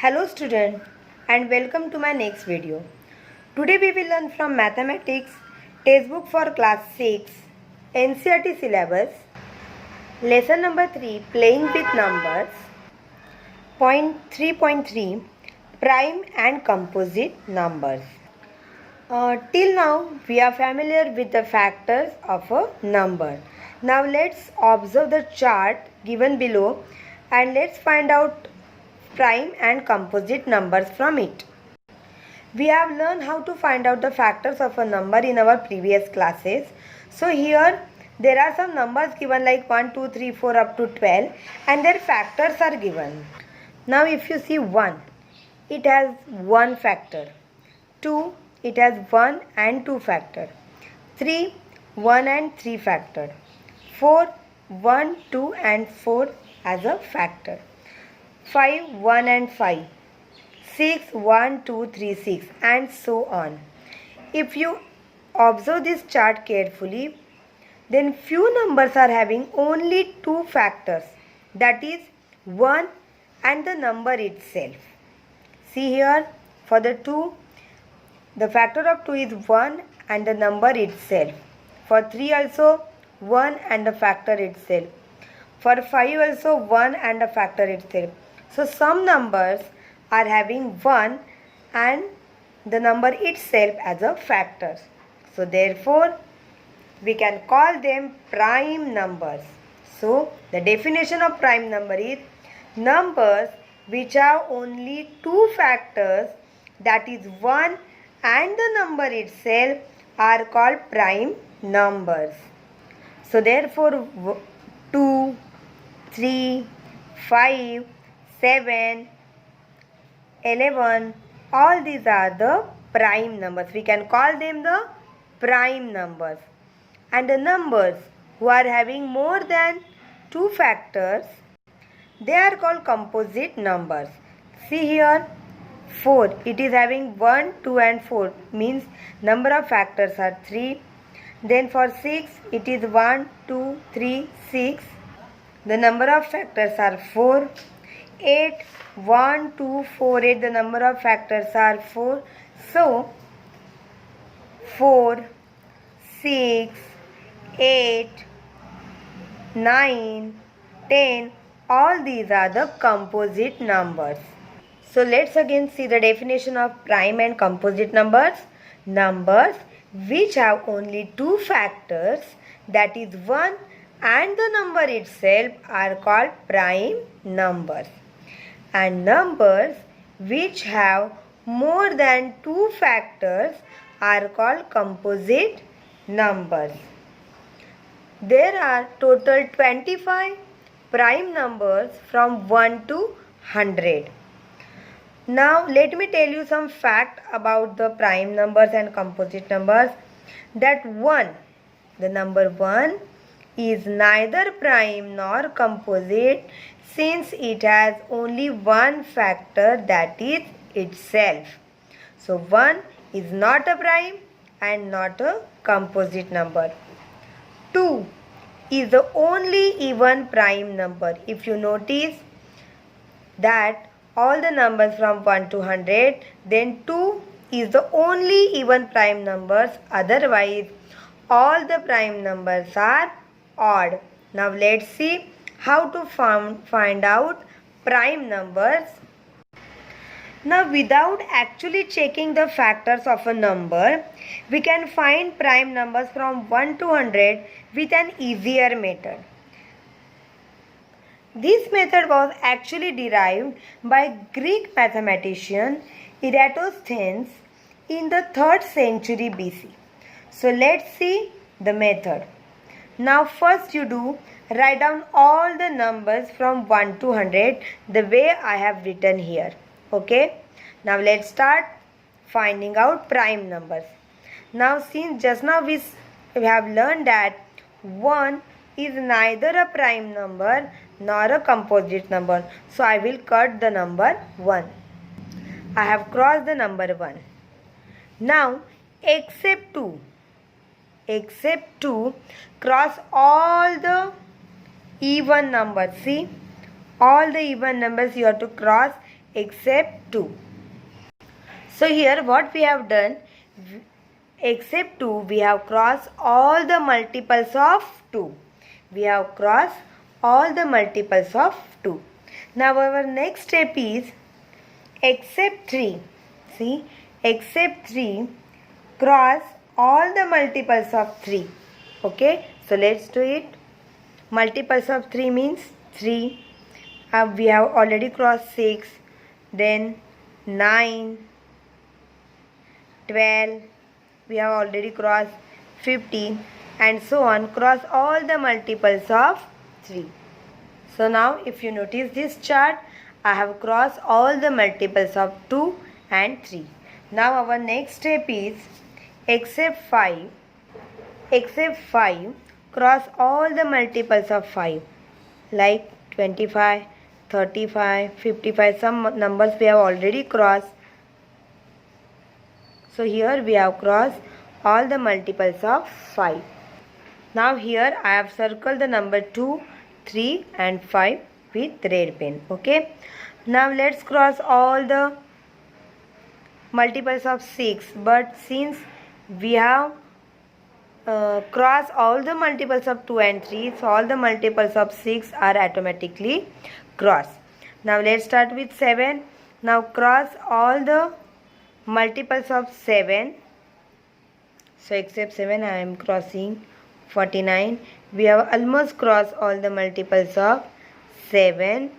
Hello student and welcome to my next video. Today we will learn from Mathematics Textbook for Class 6 NCERT syllabus Lesson number 3 Playing with Numbers Point 3.3 Prime and Composite Numbers. Till now we are familiar with the factors of a number. Now let's observe the chart given below and let's find out prime and composite numbers from it. We have learned how to find out the factors of a number in our previous classes. So here there are some numbers given like 1, 2, 3, 4 up to 12 and their factors are given. Now if you see 1, it has 1 factor. 2, it has 1 and 2 factor. 3, 1 and 3 factor. 4, 1, 2 and 4 as a factor. 5, 1 and 5, 6, 1, 2, 3, 6 and so on. If you observe this chart carefully, then few numbers are having only 2 factors, that is 1 and the number itself. See here, for the 2, the factor of 2 is 1 and the number itself. For 3 also 1 and the factor itself. For 5 also 1 and the factor itself. So some numbers are having 1 and the number itself as a factor. So therefore we can call them prime numbers. So the definition of prime number is numbers which have only 2 factors, that is 1 and the number itself, are called prime numbers. So therefore 2, 3, 5, 7, 11, all these are the prime numbers. We can call them the prime numbers. And the numbers who are having more than 2 factors, they are called composite numbers. See here, 4, it is having 1, 2 and 4, means number of factors are 3. Then for 6, it is 1, 2, 3, 6. The number of factors are 4. 8, 1, 2, 4, 8, the number of factors are 4. So 4, 6, 8, 9, 10, all these are the composite numbers. So let's again see the definition of prime and composite numbers. Numbers which have only 2 factors, that is 1 and the number itself, are called prime numbers. And numbers which have more than 2 factors are called composite numbers. There are total 25 prime numbers from 1 to 100. Now let me tell you some fact about the prime numbers and composite numbers. That 1, the number 1 is neither prime nor composite, since it has only 1 factor, that is itself. So 1 is not a prime and not a composite number. 2 is the only even prime number. If you notice that all the numbers from 1 to 100, then 2 is the only even prime numbers, otherwise all the prime numbers are odd. Now let's see how to find out prime numbers. Now without actually checking the factors of a number, we can find prime numbers from 1 to 100 with an easier method. This method was actually derived by Greek mathematician Eratosthenes in the 3rd century BC. So let's see the method. Now first you do write down all the numbers from 1 to 100 the way I have written here. Okay. Now let's start finding out prime numbers. Now since just now we have learned that 1 is neither a prime number nor a composite number. So I will cut the number 1. I have crossed the number 1. Now except 2. Except 2, cross all the even numbers. See, all the even numbers you have to cross except 2. So here what we have done, except 2, we have crossed all the multiples of 2. We have crossed all the multiples of 2. Now our next step is except 3. See, except 3, cross all the multiples of 3. Okay, so let's do it. Multiples of 3 means 3. We have already crossed 6, then 9, 12, we have already crossed 15, and so on. Cross all the multiples of 3. So now if you notice this chart, I have crossed all the multiples of 2 and 3. Now our next step is except 5. Except 5, cross all the multiples of 5, like 25, 35, 55. Some numbers we have already crossed. So here we have crossed all the multiples of 5. Now here I have circled the number 2, 3 and 5 with red pen. Okay. Now let's cross all the multiples of 6. But since we have crossed all the multiples of 2 and 3, so all the multiples of 6 are automatically crossed. Now let's start with 7. Now cross all the multiples of 7. So except 7, I am crossing 49. We have almost crossed all the multiples of 7.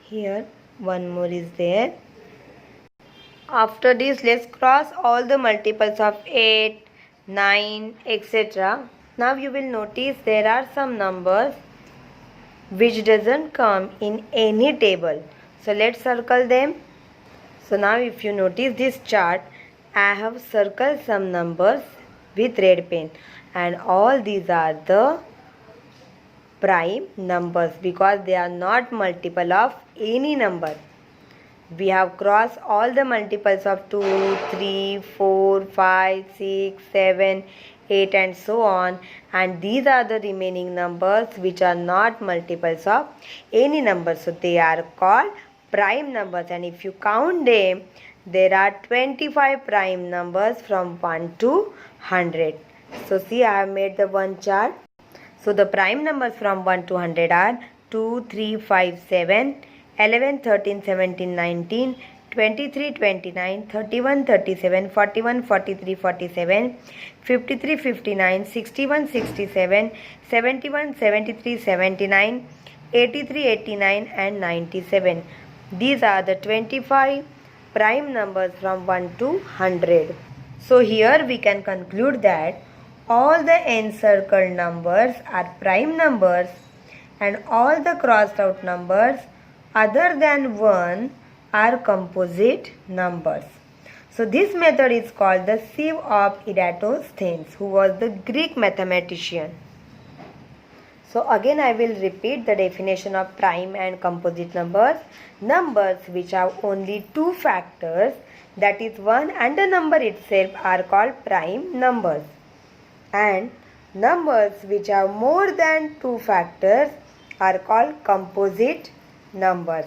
Here one more is there. After this, let's cross all the multiples of 8, 9, etc. Now you will notice there are some numbers which doesn't come in any table. So let's circle them. So now if you notice this chart, I have circled some numbers with red pen, and all these are the prime numbers because they are not multiple of any number. We have crossed all the multiples of 2, 3, 4, 5, 6, 7, 8 and so on, and these are the remaining numbers which are not multiples of any number. So they are called prime numbers, and if you count them, there are 25 prime numbers from 1 to 100. So see, I have made the one chart. So the prime numbers from 1 to 100 are 2, 3, 5, 7, 11, 13, 17, 19, 23, 29, 31, 37, 41, 43, 47, 53, 59, 61, 67, 71, 73, 79, 83, 89 and 97. These are the 25 prime numbers from 1 to 100. So here we can conclude that all the encircled numbers are prime numbers and all the crossed out numbers other than 1 are composite numbers. So this method is called the sieve of Eratosthenes, who was the Greek mathematician. So again I will repeat the definition of prime and composite numbers. Numbers which have only two factors, that is 1 and the number itself, are called prime numbers. And numbers which have more than two factors are called composite numbers.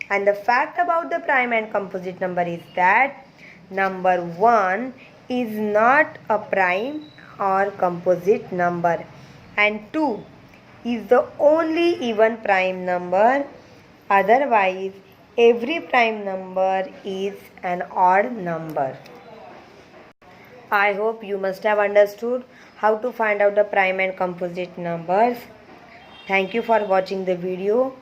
And the fact about the prime and composite number is that number 1 is not a prime or composite number, and 2 is the only even prime number. Otherwise, every prime number is an odd number. I hope you must have understood how to find out the prime and composite numbers. Thank you for watching the video.